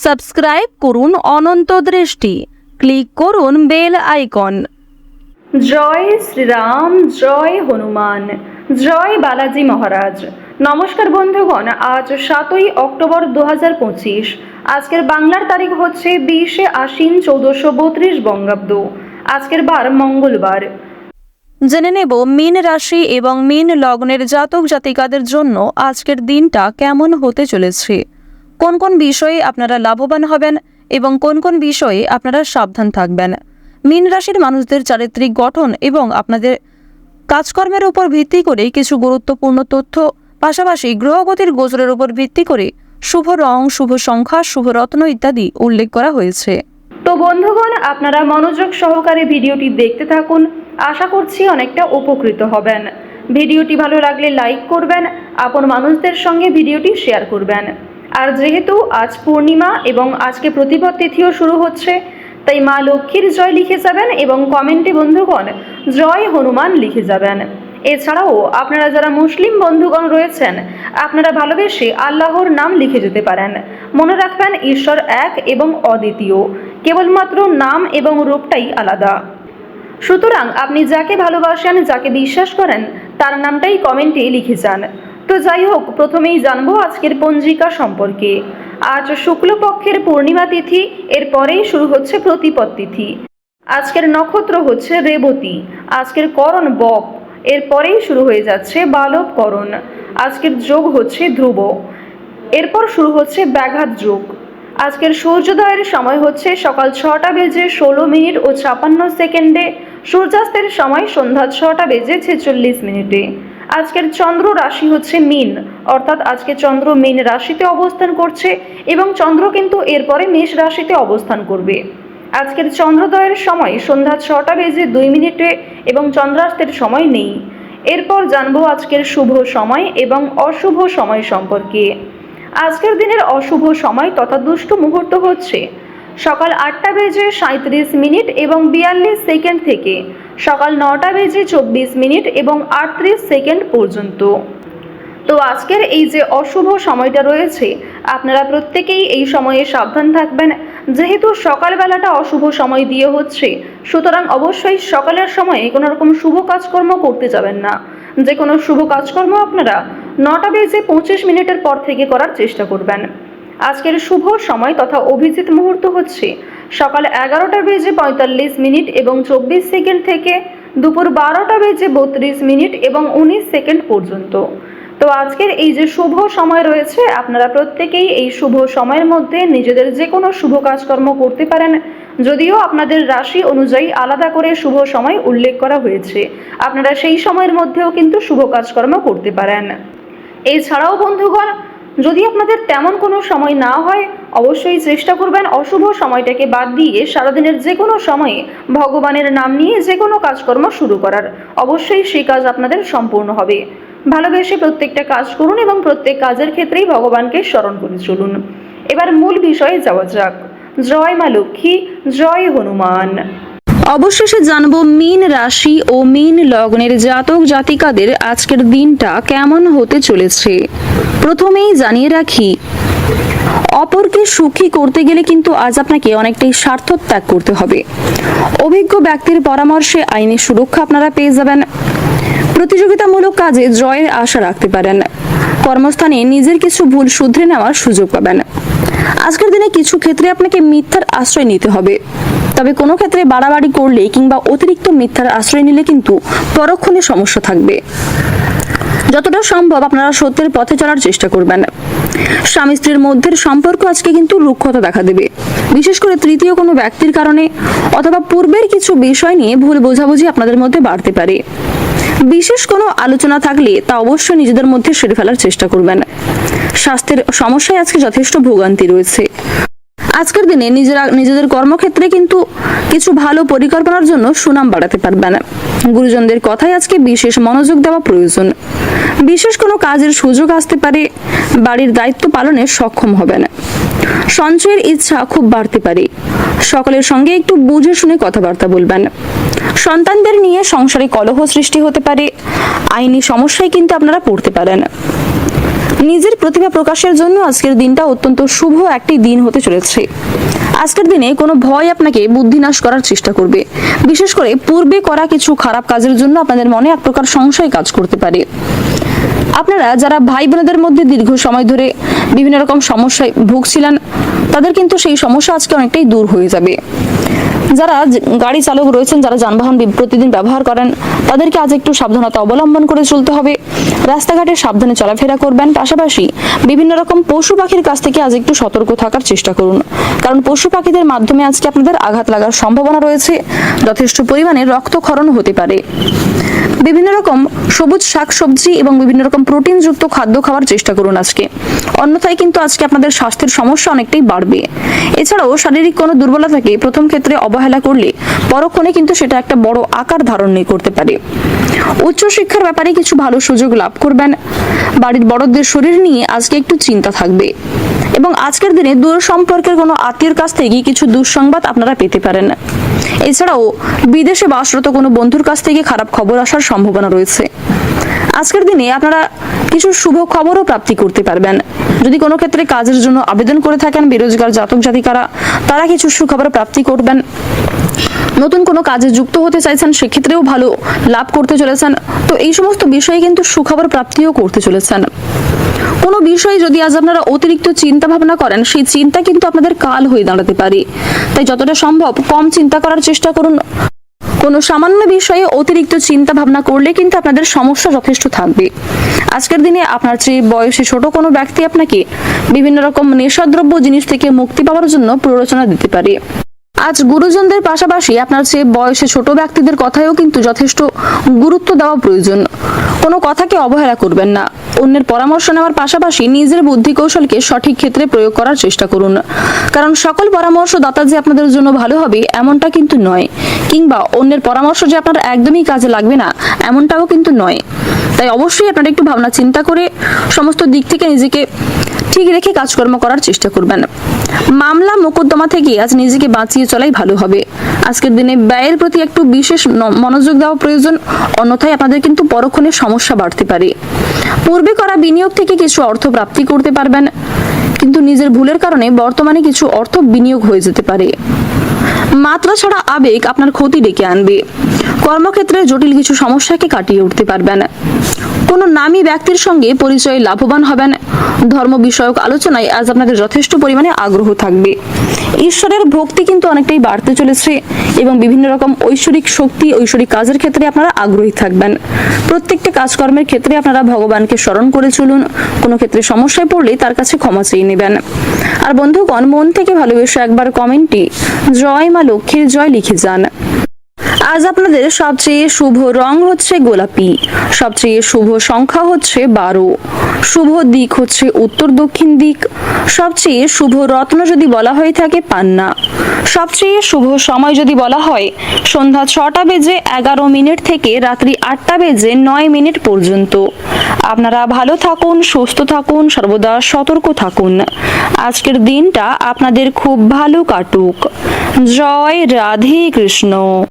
Subscribe করুন অনন্ত দৃষ্টি, click করুন বেল আইকন। জয় শ্রীরাম, জয় হনুমান, জয় বালাজি মহারাজ। নমস্কার বন্ধুগণ, আজ 7ই অক্টোবর 2025। আজকের বাংলার তারিখ হচ্ছে 20শে আশ্বিন 1432 বঙ্গাব্দ। আজকের বার মঙ্গলবার। জেনে নেব মীন রাশি এবং মীন লগ্নের জাতক জাতিকাদের জন্য আজকের দিনটা কেমন হতে চলেছে, কোন কোন বিষয়ে আপনারা লাভবান হবেন এবং কোন কোন বিষয়ে আপনারা সাবধান থাকবেন। মীন রাশির মানুষদের চারিত্রিক গঠন এবং আপনাদের কাজকর্মের উপর ভিত্তি করে কিছু গুরুত্বপূর্ণ তথ্য, পাশাপাশি গ্রহগতির গোচরের উপর ভিত্তি করে শুভ রং, শুভ সংখ্যা, শুভ রত্ন ইত্যাদি উল্লেখ করা হয়েছে। তো বন্ধুগণ, আপনারা মনোযোগ সহকারে ভিডিওটি দেখতে থাকুন। আশা করছি অনেকটা উপকৃত হবেন। ভিডিওটি ভালো লাগলে লাইক করবেন, আপন মানুষদের সঙ্গে ভিডিওটি শেয়ার করবেন। আর যেহেতু আজ পূর্ণিমা এবং আজকে প্রতিপদ তিথিও শুরু হচ্ছে, তাই মা লক্ষ্মীর জয় লিখে যাবেন এবং কমেন্টে বন্ধুগণ জয় হনুমান লিখে যাবেন। এছাড়াও আপনারা যারা মুসলিম বন্ধুগণ রয়েছেন, আপনারা ভালোবেসে আল্লাহর নাম লিখে যেতে পারেন। মনে রাখবেন, ঈশ্বর এক এবং অদ্বিতীয়, কেবলমাত্র নাম এবং রূপটাই আলাদা। সুতরাং আপনি যাকে ভালোবাসেন, যাকে বিশ্বাস করেন, তার নামটাই কমেন্টে লিখে যান। তো যাই হোক, প্রথমেই জানবো আজকের পঞ্জিকা সম্পর্কে। আজ শুক্লপক্ষের পূর্ণিমা তিথি, এরপরেই শুরু হচ্ছে প্রতিপদ তিথি। আজকের নক্ষত্র হচ্ছে রেবতী, আজকের করণ বক, এরপরেই শুরু হয়ে যাচ্ছে বালব করণ। আজকের যোগ হচ্ছে ধ্রুব, এরপর শুরু হচ্ছে ব্যাঘাত যোগ। আজকের সূর্যোদয়ের সময় হচ্ছে সকাল 6টা বেজে 16 মিনিট ও 56 সেকেন্ডে। সূর্যাস্তের সময় সন্ধ্যা 6টা বেজে 46 মিনিটে। আজকের চন্দ্র রাশি হচ্ছে মীন, অর্থাৎ আজকে চন্দ্র মীন রাশিতে অবস্থান করছে এবং চন্দ্র কিন্তু এরপরে মেষ রাশিতে অবস্থান করবে। আজকের চন্দ্রোদয়ের সময় সন্ধ্যা 6টা বেজে 2 মিনিটে এবং চন্দ্রাস্তের সময় নেই। এরপর জানবো আজকের শুভ সময় এবং অশুভ সময় সম্পর্কে। আজকের দিনের অশুভ সময় তথা দুষ্ট মুহূর্ত হচ্ছে সকাল 8টা বেজে 37 মিনিট এবং 42 সেকেন্ড থেকে সকাল 9টা বেজে 24 মিনিট এবং 38 সেকেন্ড পর্যন্ত। তো আজকের এই যে অশুভ সময়টা রয়েছে, আপনারা প্রত্যেকেই এই সময়ে সাবধান থাকবেন। যেহেতু সকালবেলাটা অশুভ সময় দিয়ে হচ্ছে, সুতরাং অবশ্যই সকালের সময়ে কোনো রকম শুভ কাজকর্ম করতে যাবেন না। যে কোনো শুভ কাজকর্ম আপনারা 9টা বেজে 25 মিনিটের পর থেকে করার চেষ্টা করবেন। আজকের শুভ সময় তথা অভিজিৎ মুহূর্ত হচ্ছে সকাল 11টা বেজে 45 মিনিট এবং 24 সেকেন্ড থেকে দুপুর 12টা বেজে 32 মিনিট এবং 19 সেকেন্ড পর্যন্ত। তো আজকের এই যে শুভ সময় রয়েছে, আপনারা প্রত্যেকেই এই শুভ সময়ের মধ্যে নিজেদের যে কোনো শুভ কাজকর্ম করতে পারেন। যদিও আপনাদের রাশি অনুযায়ী আলাদা করে শুভ সময় উল্লেখ করা হয়েছে, আপনারা সেই সময়ের মধ্যেও কিন্তু শুভ কাজকর্ম করতে পারেন। এছাড়াও বন্ধুগণ, যদি আপনাদের তেমন কোনো সময় না হয়, অবশ্যই চেষ্টা করবেন অশুভ সময়টাকে বাদ দিয়ে সারাদিনের যে কোনো সময়ে ভগবানের নাম নিয়ে যে কোনো কাজকর্ম শুরু করার। অবশ্যই সেই কাজ আপনাদের সম্পূর্ণ হবে। ভালোবেসে প্রত্যেকটা কাজ করুন এবং প্রত্যেক কাজের ক্ষেত্রেই ভগবানকে স্মরণ করে চলুন। এবার মূল বিষয়ে যাওয়া যাক। জয় মা লক্ষ্মী, জয় হনুমান। অবশেষে জানবো মীন রাশি ও মীন লগ্নের জাতক জাতিকাদের আজকের দিনটা কেমন হতে চলেছে। প্রথমেই জানিয়ে রাখি, অপরকে সুখী করতে গেলে কিন্তু আজ আপনাকে অনেকটাই স্বার্থ ত্যাগ করতে হবে। অভিজ্ঞ ব্যক্তির পরামর্শে আইনি সুরক্ষা আপনারা পেয়ে যাবেন। প্রতিযোগিতামূলক কাজে জয়ের আশা রাখতে পারেন। কর্মস্থানে নিজের কিছু ভুল শুধরে নেওয়ার সুযোগ পাবেন। আজকের দিনে কিছু ক্ষেত্রে আপনাকে মিথ্যার আশ্রয় নিতে হবে, তবে কোনো ক্ষেত্রে বাড়াবাড়ি করলে কিংবা অতিরিক্ত মিথ্যার আশ্রয় নিলে কিন্তু পরক্ষণে সমস্যা থাকবে। যতটা সম্ভব আপনারা সত্যের পথে চলার চেষ্টা করবেন। স্বামী স্ত্রীর মধ্যে সম্পর্ক আজকে কিন্তু রুক্ষতা দেখা দেবে, বিশেষ করে তৃতীয় কোনো ব্যক্তির কারণে অথবা পূর্বের কিছু বিষয় নিয়ে ভুল বোঝাবুঝি আপনাদের মধ্যে বাড়তে পারে। বিশেষ কোনো আলোচনা থাকলে তা অবশ্যই নিজেদের মধ্যে সেরে ফেলার চেষ্টা করবেন। স্বাস্থ্যের সমস্যায় আজকে যথেষ্ট ভোগান্তি রয়েছে। আজকের দিনে নিজেদের কর্মক্ষেত্রে কিন্তু কিছু ভালো পরিকল্পনার জন্য সুনাম বাড়াতে পারবেন। গুরুজনদের কথায় আজকে বিশেষ মনোযোগ দেওয়া প্রয়োজন। বিশেষ কোনো কাজের সুযোগ আসতে পারে, বাড়ির দায়িত্ব পালনে সক্ষম হবেন। সঞ্চয়ের ইচ্ছা খুব বাড়তে পারে। সকলের সঙ্গে একটু বুঝে শুনে কথাবার্তা বলবেন। সন্তানদের নিয়ে সংসারে কলহ সৃষ্টি হতে পারে। আইনি সমস্যায় কিন্তু আপনারা পড়তে পারেন। নিজের প্রতিভা প্রকাশের জন্য আজকের দিনটা অত্যন্ত শুভ একটি দিন হতে চলেছে। আজকের দিনে কোনো ভয় আপনাকে বুদ্ধিনাশ করার চেষ্টা করবে। বিশেষ করে পূর্বে করা কিছু খারাপ কাজের জন্য আপনাদের মনে এক প্রকার সংশয় কাজ করতে পারে। আপনারা যারা ভাই বোনদের মধ্যে দীর্ঘ সময় ধরে বিভিন্ন রকম সমস্যায় ভুগছিলেন, তাদের কিন্তু সেই সমস্যা আজকে অনেকটাই দূর হয়ে যাবে। যারা গাড়ি চালক রয়েছেন, যারা যানবাহন প্রতিদিন ব্যবহার করেন, তাদেরকে আজ একটু সাবধানতা অবলম্বন করে চলতে হবে। রাস্তাঘাটে সাবধানে চলাফেরা করবেন। পাশাপাশি বিভিন্ন রকম পশু পাখির কাছ থেকে আজ একটু সতর্ক থাকার চেষ্টা করুন, কারণ পশু পাখিদের মাধ্যমে আজকে আপনাদের আঘাত লাগার সম্ভাবনা রয়েছে। যথেষ্ট পরিমাণে রক্তক্ষরণ হতে পারে। বিভিন্ন রকম সবুজ শাকসবজি এবং বিভিন্ন রকম প্রোটিনযুক্ত খাদ্য খাওয়ার চেষ্টা করুন আজকে, অন্যথায় কিন্তু আজকে আপনাদের স্বাস্থ্যের সমস্যা অনেকটাই বাড়বে। এছাড়াও শারীরিক কোনো দুর্বলতাকে প্রথম ক্ষেত্রে অবহেলা করলে পরক্ষণে কিন্তু সেটা একটা বড় আকার ধারণ করতে পারে। উচ্চশিক্ষার ব্যাপারে কিছু ভালো সুযোগ লাভ করবেন। বাড়ির বড়দের শরীর নিয়ে আজকে একটু চিন্তা থাকবে এবং আজকের দিনে দূর সম্পর্কের কোনো আত্মীয়ের কাছ থেকে কিছু দুঃসংবাদ আপনারা পেতে পারেন। এছাড়াও বিদেশে বাসরত কোনো বন্ধুর কাছ থেকে খারাপ খবর আসার সম্ভাবনা রয়েছে। আজকের দিনে আপনারা কিছু শুভ খবরও প্রাপ্তি করতে পারবেন। যদি কোনো ক্ষেত্রে কাজের জন্য আবেদন করে থাকেন, বেরোজগার জাতক জাতিকারা, তারা কিছু সুখবর প্রাপ্তি করবেন। নতুন কোনো কাজে যুক্ত হতে চাইছেন, সেক্ষেত্রেও ভালো লাভ করতে চলেছেন। তো এই সমস্ত বিষয়ে কিন্তু সুখবর প্রাপ্তিও করতে চলেছেন। কোনো বিষয়ে যদি আজ আপনারা অতিরিক্ত চিন্তা ভাবনা করেন, সেই চিন্তা কিন্তু আপনাদের কাল হয়ে দাঁড়াতে পারে। তাই যতটা সম্ভব কম চিন্তা করার চেষ্টা করুন। কোনো সামান্য বিষয়ে অতিরিক্ত চিন্তা ভাবনা করলে কিন্তু আপনাদের সমস্যা যথেষ্ট থাকবে। আজকের দিনে আপনার চেয়ে বয়সে ছোট কোনো ব্যক্তি আপনাকে বিভিন্ন রকম নেশাদ্রব্য জিনিস থেকে মুক্তি পাওয়ার জন্য প্ররোচনা দিতে পারে। আজ গুরুজনদের পাশাপাশি আপনার চেয়ে বয়সে ছোট ব্যক্তিদের কথায়ও কিন্তু যথেষ্ট গুরুত্ব দেওয়া প্রয়োজন। কোনো কথাকে অবহেলা করবেন না। অন্যের পরামর্শ নেওয়ার পাশাপাশি নিজের বুদ্ধি কৌশলকে সঠিক ক্ষেত্রে প্রয়োগ করার চেষ্টা করুন, কারণ সকল পরামর্শদাতা যে আপনাদের জন্য ভালো হবে এমনটা কিন্তু নয়, কিংবা অন্যের পরামর্শ যে আপনার একদমই কাজে লাগবে না এমনটাও কিন্তু নয়। তাই অবশ্যই আপনারা একটু ভাবনা চিন্তা করে সমস্ত দিক থেকে নিজেকে ঠিক রেখে কাজকর্ম করার চেষ্টা করবেন। মামলা মোকদ্দমা থেকে আজ নিজেকে বাঁচিয়ে চলাই ভালো হবে। আজকের দিনে ব্যয়ের প্রতি একটু বিশেষ মনোযোগ দেওয়া প্রয়োজন, অন্যথায় আপনাদের কিন্তু পরক্ষণে সমস্যা বাড়তে পারে। পূর্বে করা বিনিয়োগ থেকে কিছু অর্থ প্রাপ্তি করতে পারবেন, কিন্তু নিজের ভুলের কারণে বর্তমানে কিছু অর্থ বিনিয়োগ হয়ে যেতে পারে। মাত্রা ছাড়া আবেগ আপনার ক্ষতি ডেকে আনবে। কর্মক্ষেত্রে জটিল কিছু সমস্যাকে কাটিয়ে উঠতে পারবেন। কোনো নামী ব্যক্তির সঙ্গে পরিচয়ে লাভবান হবেন। ধর্ম বিষয়ক আলোচনায় আজ আপনাদের যথেষ্ট পরিমাণে আগ্রহ থাকবে। ঈশ্বরের ভক্তি কিন্তু অনেকটাই বাড়তে চলেছে এবং বিভিন্ন রকম ঐশ্বরিক শক্তি, ঐশ্বরিক কাজের ক্ষেত্রে আপনারা আগ্রহী থাকবেন। প্রত্যেকটা কাজকর্মের ক্ষেত্রে আপনারা ভগবানকে স্মরণ করে চলুন। কোনো ক্ষেত্রে সমস্যায় পড়লে তার কাছে ক্ষমা চেয়ে নেবেন। আর বন্ধুগণ, মন থেকে ভালোবেসে একবার কমেন্টে জয় মা লক্ষ্মীর জয় লিখে যান। আজ আপনাদের সবচেয়ে শুভ রং হচ্ছে গোলাপি, সবচেয়ে শুভ সংখ্যা হচ্ছে 12, শুভ দিক হচ্ছে উত্তর দক্ষিণ দিক, সবচেয়ে শুভ রত্ন যদি বলা হয়ে থাকে পান্না, সবচেয়ে শুভ সময় যদি বলা হয় সন্ধ্যা 6টা বেজে 11 মিনিট থেকে রাত্রি 8টা বেজে 9 মিনিট পর্যন্ত। আপনারা ভালো থাকুন, সুস্থ থাকুন, সর্বদা সতর্ক থাকুন। আজকের দিনটা আপনাদের খুব ভালো কাটুক। জয় রাধে কৃষ্ণ।